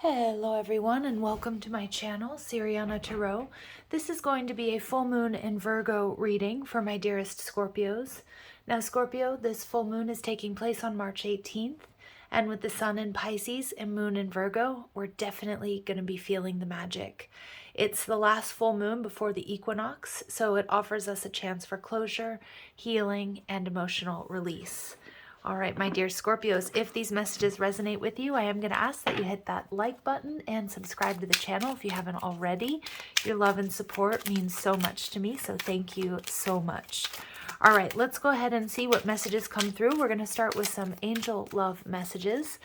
Hello everyone and welcome to my channel, Siriana Tarot. This is going to be a full moon in Virgo reading for my dearest Scorpios. Now Scorpio, this full moon is taking place on March 18th, and with the sun in Pisces and moon in Virgo, we're definitely going to be feeling the magic. It's the last full moon before the equinox, so it offers us a chance for closure, healing, and emotional release. All right, my dear Scorpios, if these messages resonate with you, I am going to ask that you hit that like button and subscribe to the channel if you haven't already. Your love and support means so much to me, so thank you so much. All right, let's go ahead and see what messages come through. We're going to start with some angel love messages.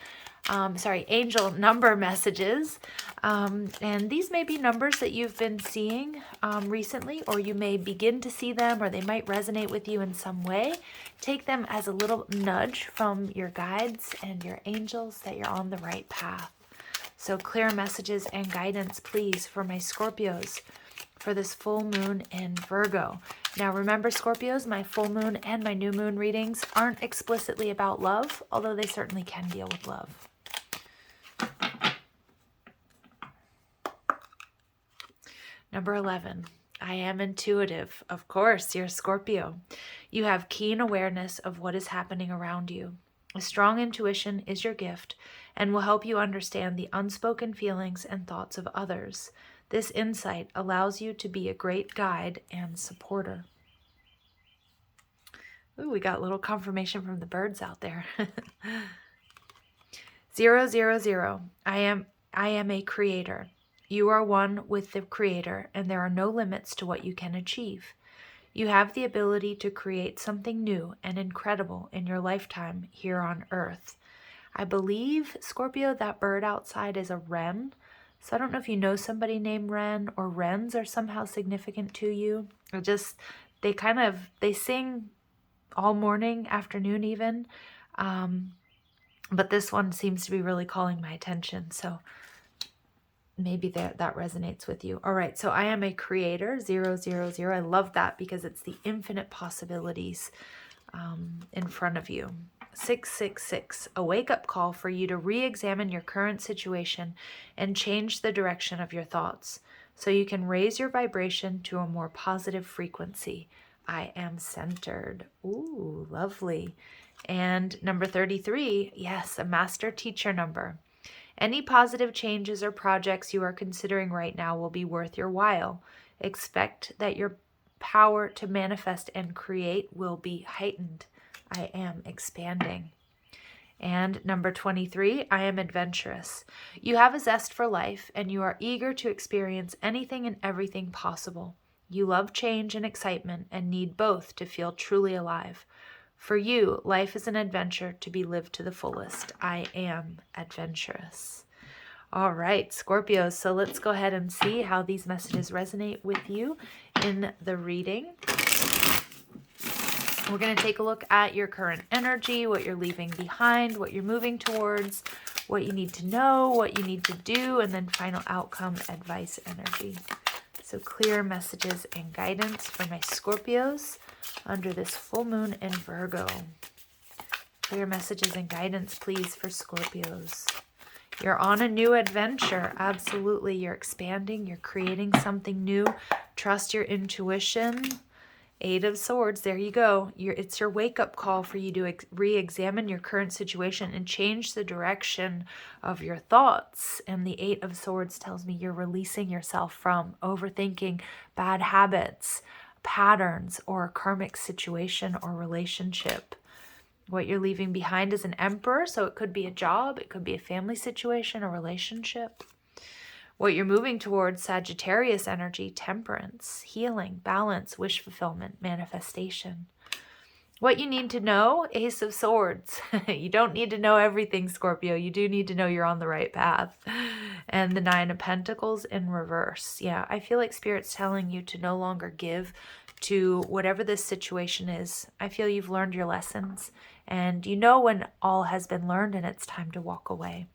Angel number messages. And these may be numbers that you've been seeing recently, or you may begin to see them, or they might resonate with you in some way. Take them as a little nudge from your guides and your angels that you're on the right path. So clear messages and guidance, please, for my Scorpios for this full moon in Virgo. Now remember, Scorpios, my full moon and my new moon readings aren't explicitly about love, although they certainly can deal with love. Number 11, I am intuitive. Of course, you're Scorpio. You have keen awareness of what is happening around you. A strong intuition is your gift and will help you understand the unspoken feelings and thoughts of others. This insight allows you to be a great guide and supporter. Ooh, we got a little confirmation from the birds out there. 000. I am a creator. You are one with the Creator, and there are no limits to what you can achieve. You have the ability to create something new and incredible in your lifetime here on Earth. I believe, Scorpio, that bird outside is a wren. So I don't know if you know somebody named Wren, or wrens are somehow significant to you. Or just, they sing all morning, afternoon even. But this one seems to be really calling my attention. So maybe that resonates with you. All right, so I am a creator, 000. I love that because it's the infinite possibilities in front of you. 666, a wake-up call for you to re-examine your current situation and change the direction of your thoughts so you can raise your vibration to a more positive frequency. I am centered. Ooh, lovely. And number 33, yes, a master teacher number. Any positive changes or projects you are considering right now will be worth your while. Expect that your power to manifest and create will be heightened. I am expanding. And number 23, I am adventurous. You have a zest for life and you are eager to experience anything and everything possible. You love change and excitement and need both to feel truly alive. For you, life is an adventure to be lived to the fullest. I am adventurous. All right, Scorpios, so let's go ahead and see how these messages resonate with you in the reading. We're going to take a look at your current energy, what you're leaving behind, what you're moving towards, what you need to know, what you need to do, and then final outcome, advice, energy. So clear messages and guidance for my Scorpios under this full moon in Virgo. Clear messages and guidance, please, for Scorpios. You're on a new adventure. Absolutely. You're expanding. You're creating something new. Trust your intuition. 8 of Swords. There you go. It's your wake-up call for you to re-examine your current situation and change the direction of your thoughts. And the 8 of Swords tells me you're releasing yourself from overthinking bad habits, patterns, or a karmic situation or relationship. What you're leaving behind is an Emperor, so it could be a job, it could be a family situation, a relationship. What you're moving towards, Sagittarius energy, temperance, healing, balance, wish fulfillment, manifestation. What you need to know, Ace of Swords. You don't need to know everything, Scorpio. You do need to know you're on the right path. And the 9 of Pentacles in reverse. Yeah, I feel like Spirit's telling you to no longer give to whatever this situation is. I feel you've learned your lessons. And you know when all has been learned and it's time to walk away.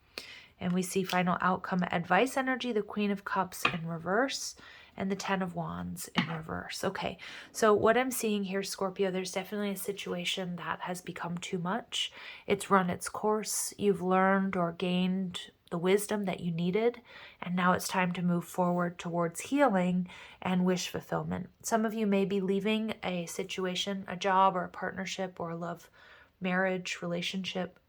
And we see final outcome, advice energy, the Queen of Cups in reverse, and the 10 of Wands in reverse. Okay, so what I'm seeing here, Scorpio, there's definitely a situation that has become too much. It's run its course. You've learned or gained the wisdom that you needed, and now it's time to move forward towards healing and wish fulfillment. Some of you may be leaving a situation, a job or a partnership or a love, marriage, relationship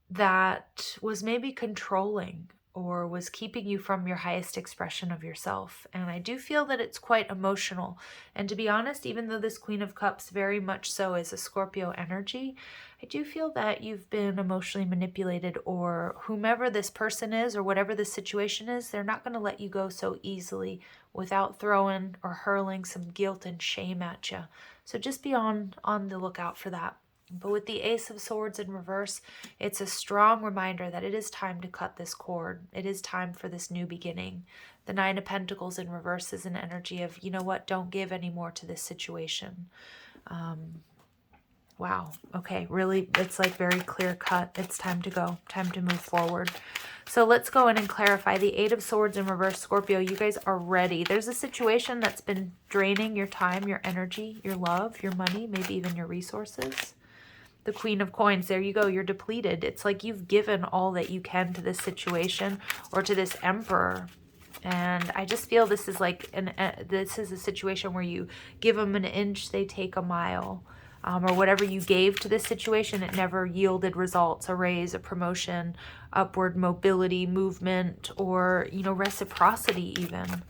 that was maybe controlling or was keeping you from your highest expression of yourself. And I do feel that it's quite emotional. And to be honest, even though this Queen of Cups very much so is a Scorpio energy, I do feel that you've been emotionally manipulated, or whomever this person is or whatever the situation is, they're not going to let you go so easily without throwing or hurling some guilt and shame at you. So just be on the lookout for that. But with the Ace of Swords in reverse, it's a strong reminder that it is time to cut this cord. It is time for this new beginning. The Nine of Pentacles in reverse is an energy of, you know what, don't give any more to this situation. Wow. Okay. Really, it's like very clear cut. It's time to go. Time to move forward. So let's go in and clarify. The Eight of Swords in reverse, Scorpio, you guys are ready. There's a situation that's been draining your time, your energy, your love, your money, maybe even your resources. The Queen of Coins, there you go, you're depleted. It's like you've given all that you can to this situation or to this Emperor. And I just feel this is like, this is a situation where you give them an inch, they take a mile. Or whatever you gave to this situation, it never yielded results, a raise, a promotion, upward mobility, movement, or, you know, reciprocity even.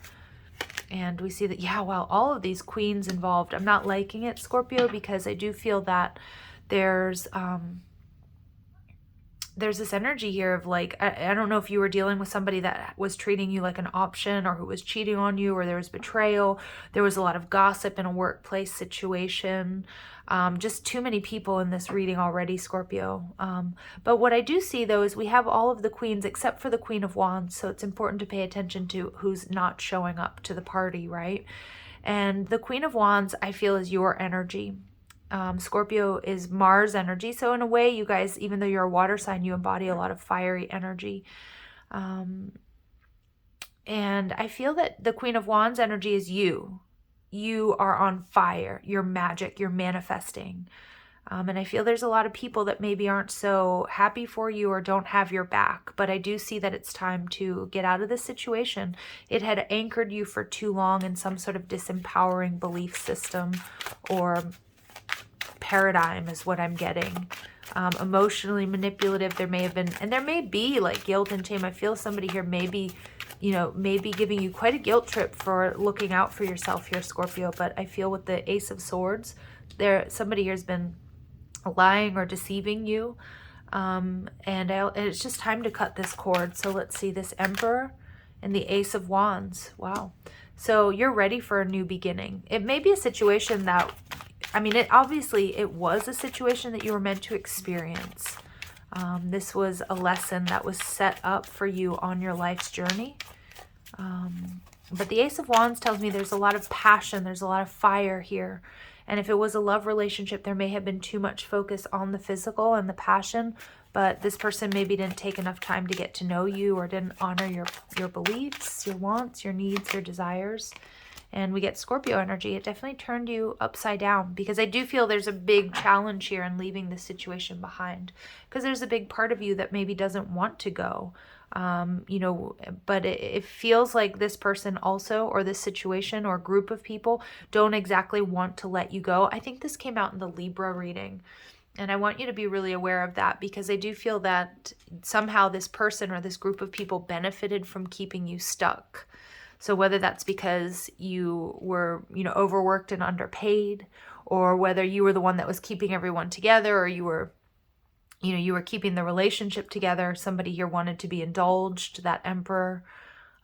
And we see that, yeah, wow, all of these queens involved. I'm not liking it, Scorpio, because I do feel that there's this energy here of like, I don't know if you were dealing with somebody that was treating you like an option, or who was cheating on you, or there was betrayal. There was a lot of gossip in a workplace situation. Just too many people in this reading already, Scorpio. But what I do see, though, is we have all of the queens except for the Queen of Wands. So it's important to pay attention to who's not showing up to the party, right? And the Queen of Wands, I feel, is your energy. Scorpio is Mars energy. So in a way, you guys, even though you're a water sign, you embody a lot of fiery energy. And I feel that the Queen of Wands energy is you. You are on fire. You're magic. You're manifesting. And I feel there's a lot of people that maybe aren't so happy for you or don't have your back. But I do see that it's time to get out of this situation. It had anchored you for too long in some sort of disempowering belief system or paradigm is what I'm getting. Emotionally manipulative. There may have been, and there may be like guilt and shame. I feel somebody here maybe, you know, maybe giving you quite a guilt trip for looking out for yourself here, Scorpio. But I feel with the Ace of Swords, somebody here has been lying or deceiving you. And it's just time to cut this cord. So let's see, this Emperor and the Ace of Wands. Wow. So you're ready for a new beginning. It may be a situation that, I mean, it was a situation that you were meant to experience. This was a lesson that was set up for you on your life's journey. But the Ace of Wands tells me there's a lot of passion, there's a lot of fire here. And if it was a love relationship, there may have been too much focus on the physical and the passion, but this person maybe didn't take enough time to get to know you, or didn't honor your beliefs, your wants, your needs, your desires. And we get Scorpio energy. It definitely turned you upside down, because I do feel there's a big challenge here in leaving this situation behind, because there's a big part of you that maybe doesn't want to go. You know, but it feels like this person also, or this situation or group of people, don't exactly want to let you go. I think this came out in the Libra reading. And I want you to be really aware of that, because I do feel that somehow this person or this group of people benefited from keeping you stuck. So whether that's because you were, you know, overworked and underpaid, or whether you were the one that was keeping everyone together, or you were, you know, you were keeping the relationship together. Somebody here wanted to be indulged, that Emperor.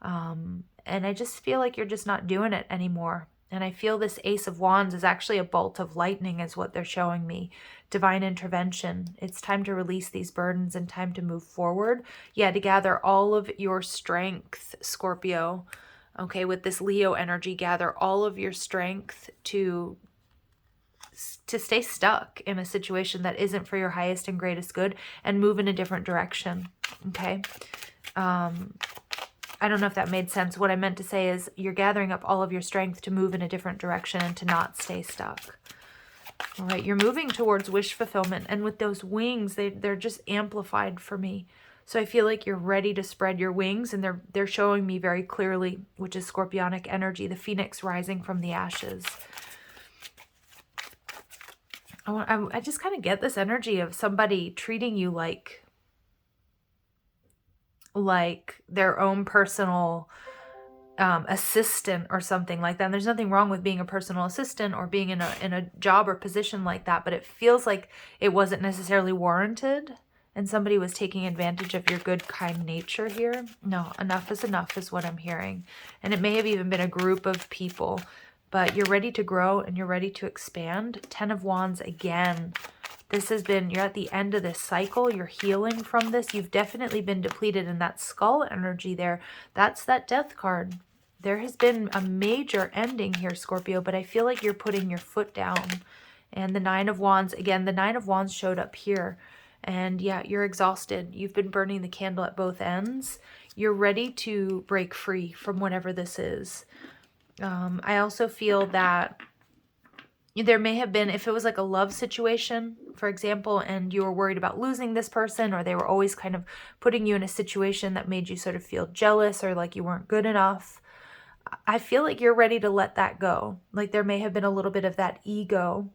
And I just feel like you're just not doing it anymore. And I feel this Ace of Wands is actually a bolt of lightning is what they're showing me. Divine intervention. It's time to release these burdens and time to move forward. Yeah, to gather all of your strength, Scorpio. Okay, with this Leo energy, gather all of your strength to stay stuck in a situation that isn't for your highest and greatest good, and move in a different direction. Okay. I don't know if that made sense. What I meant to say is you're gathering up all of your strength to move in a different direction and to not stay stuck. All right, you're moving towards wish fulfillment. And with those wings, they're just amplified for me. So I feel like you're ready to spread your wings, and they're showing me very clearly, which is Scorpionic energy, the phoenix rising from the ashes. I just kind of get this energy of somebody treating you like their own personal assistant or something like that. And there's nothing wrong with being a personal assistant or being in a job or position like that, but it feels like it wasn't necessarily warranted and somebody was taking advantage of your good, kind nature here. No, enough is what I'm hearing. And it may have even been a group of people, but you're ready to grow and you're ready to expand. 10 of Wands again. This has been, you're at the end of this cycle. You're healing from this. You've definitely been depleted, in that skull energy there. That's that death card. There has been a major ending here, Scorpio, but I feel like you're putting your foot down. And the 9 of Wands, again, the 9 of Wands showed up here. And yeah, you're exhausted. You've been burning the candle at both ends. You're ready to break free from whatever this is. I also feel that there may have been, if it was like a love situation, for example, and you were worried about losing this person, or they were always kind of putting you in a situation that made you sort of feel jealous or like you weren't good enough, I feel like you're ready to let that go. Like there may have been a little bit of that ego.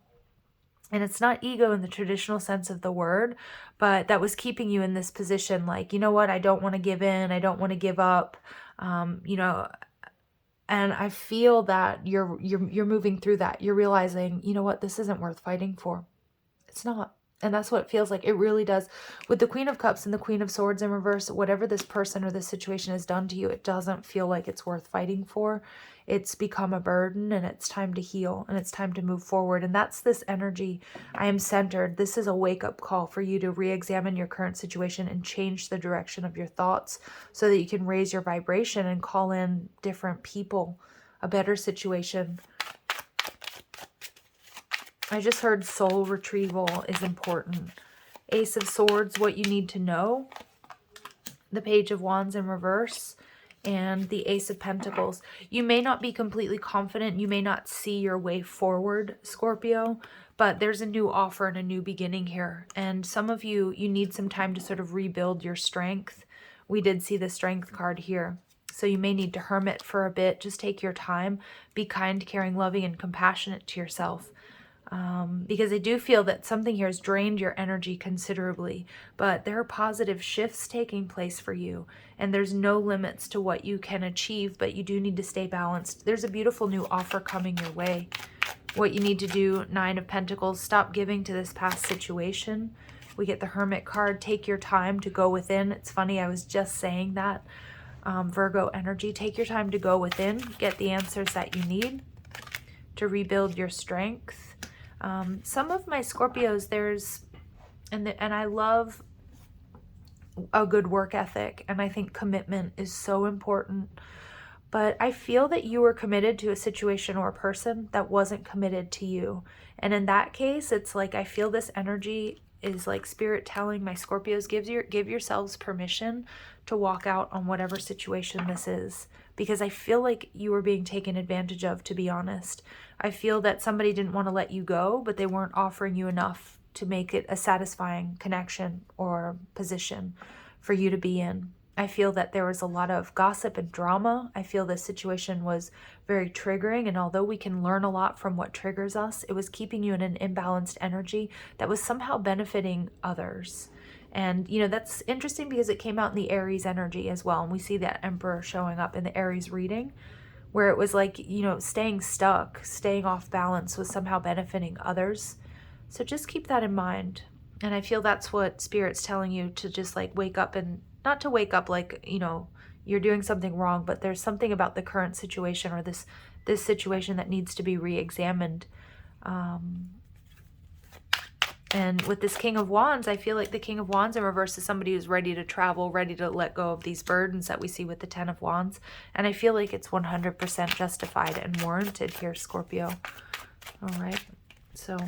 And it's not ego in the traditional sense of the word, but that was keeping you in this position like, you know what, I don't want to give in. I don't want to give up. You know, and I feel that you're moving through that. You're realizing, you know what, this isn't worth fighting for. It's not. And that's what it feels like. It really does. With the Queen of Cups and the Queen of Swords in reverse, whatever this person or this situation has done to you, it doesn't feel like it's worth fighting for. It's become a burden, and it's time to heal, and it's time to move forward. And that's this energy. I am centered. This is a wake-up call for you to re-examine your current situation and change the direction of your thoughts so that you can raise your vibration and call in different people, a better situation. I just heard soul retrieval is important. Ace of Swords, what you need to know. The Page of Wands in reverse. And the Ace of Pentacles. You may not be completely confident. You may not see your way forward, Scorpio. But there's a new offer and a new beginning here. And some of you, you need some time to sort of rebuild your strength. We did see the Strength card here. So you may need to hermit for a bit. Just take your time. Be kind, caring, loving, and compassionate to yourself. Because I do feel that something here has drained your energy considerably, but there are positive shifts taking place for you, and there's no limits to what you can achieve, but you do need to stay balanced. There's a beautiful new offer coming your way. What you need to do, 9 of Pentacles, stop giving to this past situation. We get the Hermit card. Take your time to go within. It's funny, I was just saying that. Virgo energy, take your time to go within, get the answers that you need to rebuild your strength. Some of my Scorpios, and I love a good work ethic, and I think commitment is so important. But I feel that you were committed to a situation or a person that wasn't committed to you. And in that case, it's like I feel this energy is like Spirit telling my Scorpios, give yourselves permission to walk out on whatever situation this is. Because I feel like you were being taken advantage of, to be honest. I feel that somebody didn't want to let you go, but they weren't offering you enough to make it a satisfying connection or position for you to be in. I feel that there was a lot of gossip and drama. I feel this situation was very triggering, and although we can learn a lot from what triggers us, it was keeping you in an imbalanced energy that was somehow benefiting others. And, you know, that's interesting because it came out in the Aries energy as well. And we see that Emperor showing up in the Aries reading, where it was like, you know, staying stuck, staying off balance was somehow benefiting others. So just keep that in mind. And I feel that's what Spirit's telling you, to just like wake up, and not to wake up like, you know, you're doing something wrong, but there's something about the current situation or this situation that needs to be re-examined. And with this King of Wands, I feel like the King of Wands in reverse is somebody who's ready to travel, ready to let go of these burdens that we see with the 10 of Wands. And I feel like it's 100% justified and warranted here, Scorpio. All right. So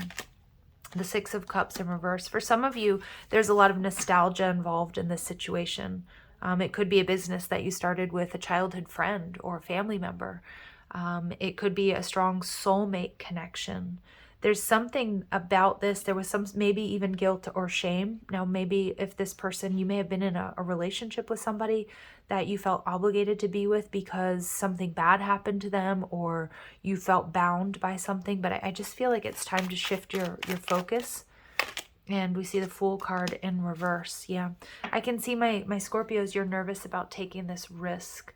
the 6 of Cups in reverse. For some of you, there's a lot of nostalgia involved in this situation. It could be a business that you started with a childhood friend or a family member. It could be a strong soulmate connection. there's something about this. There was some, maybe even guilt or shame. Now, maybe if this person, you may have been in a relationship with somebody that you felt obligated to be with because something bad happened to them, or you felt bound by something. But I just feel like it's time to shift your focus. And we see the Fool card in reverse. Yeah, I can see my Scorpios, you're nervous about taking this risk.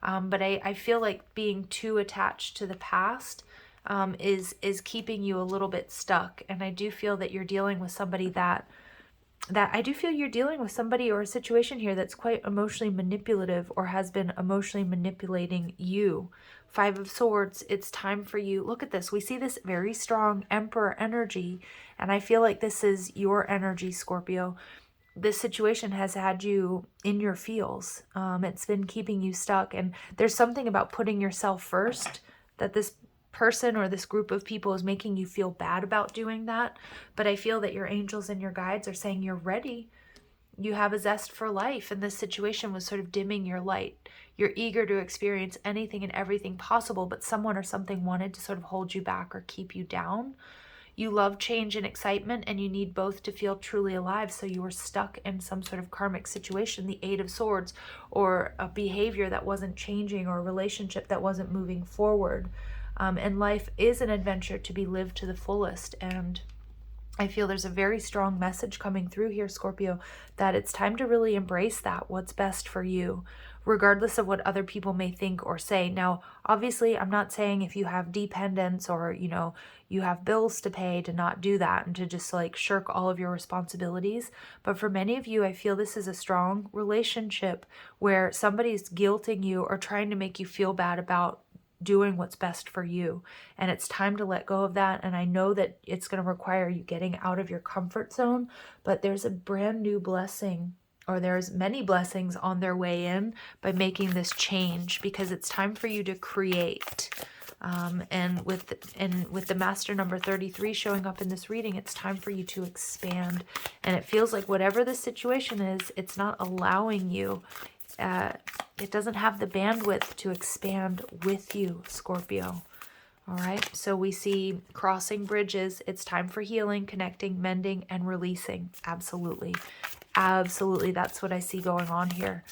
But I feel like being too attached to the past is keeping you a little bit stuck. And I do feel that you're dealing with somebody that I do feel you're dealing with somebody or a situation here that's quite emotionally manipulative, or has been emotionally manipulating you. Five of Swords, it's time for you. Look at this. We see this very strong Emperor energy, and I feel like this is your energy, Scorpio. This situation has had you in your feels. It's been keeping you stuck, and there's something about putting yourself first that this person or this group of people is making you feel bad about doing that. But I feel that your angels and your guides are saying you're ready. You have a zest for life, and this situation was sort of dimming your light. You're eager to experience anything and everything possible, but someone or something wanted to sort of hold you back or keep you down. You love change and excitement, and you need both to feel truly alive. So you were stuck in some sort of karmic situation, the Eight of Swords, or a behavior that wasn't changing, or a relationship that wasn't moving forward. And life is an adventure to be lived to the fullest. And I feel there's a very strong message coming through here, Scorpio, that it's time to really embrace that, what's best for you, regardless of what other people may think or say. Now, obviously, I'm not saying if you have dependents, or, you know, you have bills to pay, to not do that and to just like shirk all of your responsibilities. But for many of you, I feel this is a strong relationship where somebody's guilting you or trying to make you feel bad about doing what's best for you. And it's time to let go of that. And I know that it's going to require you getting out of your comfort zone, but there's a brand new blessing, or there's many blessings on their way in by making this change, because it's time for you to create. And with the master number 33 showing up in this reading, it's time for you to expand. And it feels like whatever the situation is, it's not allowing you. It doesn't have the bandwidth to expand with you, Scorpio. All right, so we see crossing bridges. It's time for healing, connecting, mending, and releasing. Absolutely. Absolutely. That's what I see going on here.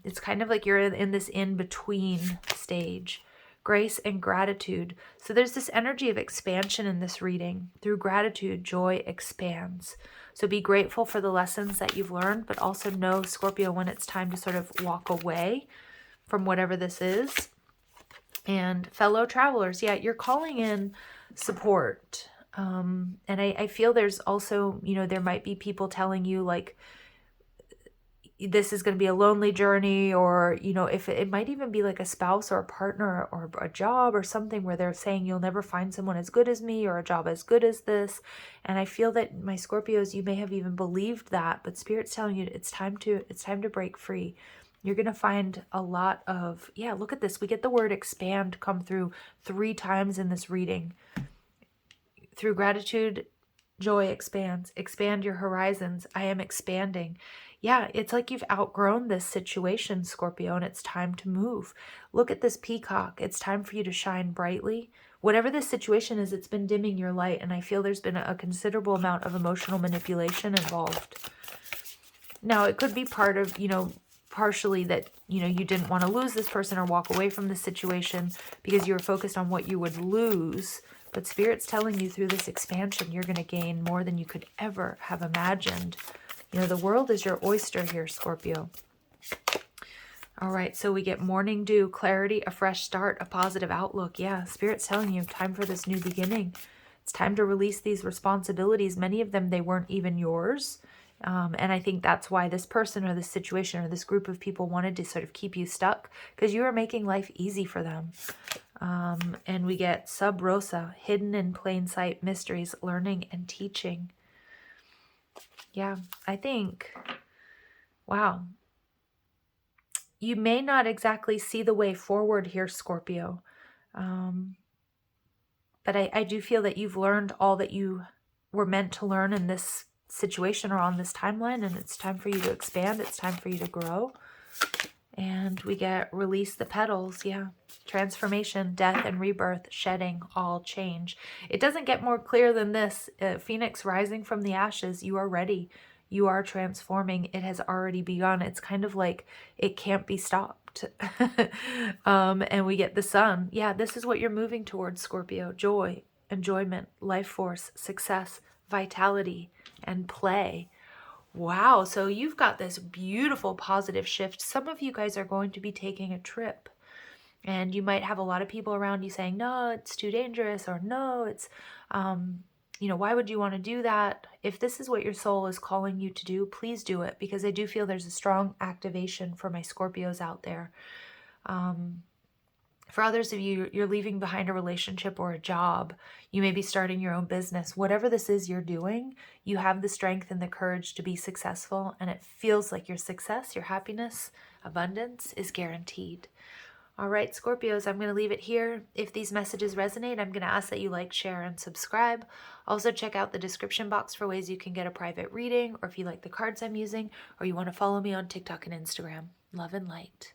It's kind of like you're in this in-between stage. Grace and gratitude. So there's this energy of expansion in this reading. Through gratitude, joy expands. So be grateful for the lessons that you've learned, but also know, Scorpio, when it's time to sort of walk away from whatever this is. And fellow travelers, yeah, you're calling in support. And I feel there's also, you know, there might be people telling you like, this is going to be a lonely journey, or, you know, if it might even be like a spouse or a partner or a job or something where they're saying you'll never find someone as good as me or a job as good as this. And I feel that my Scorpios, you may have even believed that, but Spirit's telling you it's time to break free. You're going to find a lot of, yeah, look at this. We get the word expand come through 3 times in this reading. Through gratitude, joy expands. Expand your horizons. I am expanding. Yeah, it's like you've outgrown this situation, Scorpio, and it's time to move. Look at this peacock. It's time for you to shine brightly. Whatever this situation is, it's been dimming your light, and I feel there's been a considerable amount of emotional manipulation involved. Now, it could be part of, you know, partially that, you know, you didn't want to lose this person or walk away from the situation because you were focused on what you would lose. But Spirit's telling you through this expansion, you're going to gain more than you could ever have imagined. You know, the world is your oyster here, Scorpio. All right, so we get morning dew, clarity, a fresh start, a positive outlook. Yeah, Spirit's telling you time for this new beginning. It's time to release these responsibilities. Many of them, they weren't even yours. And I think that's why this person or this situation or this group of people wanted to sort of keep you stuck, because you were making life easy for them. And we get sub rosa, hidden in plain sight, mysteries, learning and teaching. Yeah, I think, wow. You may not exactly see the way forward here, Scorpio. But I do feel that you've learned all that you were meant to learn in this situation or on this timeline, and it's time for you to expand. It's time for you to grow. And we get release the petals. Yeah. Transformation, death and rebirth, shedding, all change. It doesn't get more clear than this. Phoenix rising from the ashes. You are ready. You are transforming. It has already begun. It's kind of like it can't be stopped. And we get the sun. Yeah, this is what you're moving towards, Scorpio. Joy, enjoyment, life force, success, vitality, and play. Wow, so you've got this beautiful positive shift. Some of you guys are going to be taking a trip, and you might have a lot of people around you saying, no, it's too dangerous, or no, it's, why would you want to do that? If this is what your soul is calling you to do, please do it, because I do feel there's a strong activation for my Scorpios out there. For others of you, you're leaving behind a relationship or a job. You may be starting your own business. Whatever this is you're doing, you have the strength and the courage to be successful, and it feels like your success, your happiness, abundance is guaranteed. All right, Scorpios, I'm going to leave it here. If these messages resonate, I'm going to ask that you like, share, and subscribe. Also, check out the description box for ways you can get a private reading, or if you like the cards I'm using, or you want to follow me on TikTok and Instagram. Love and light.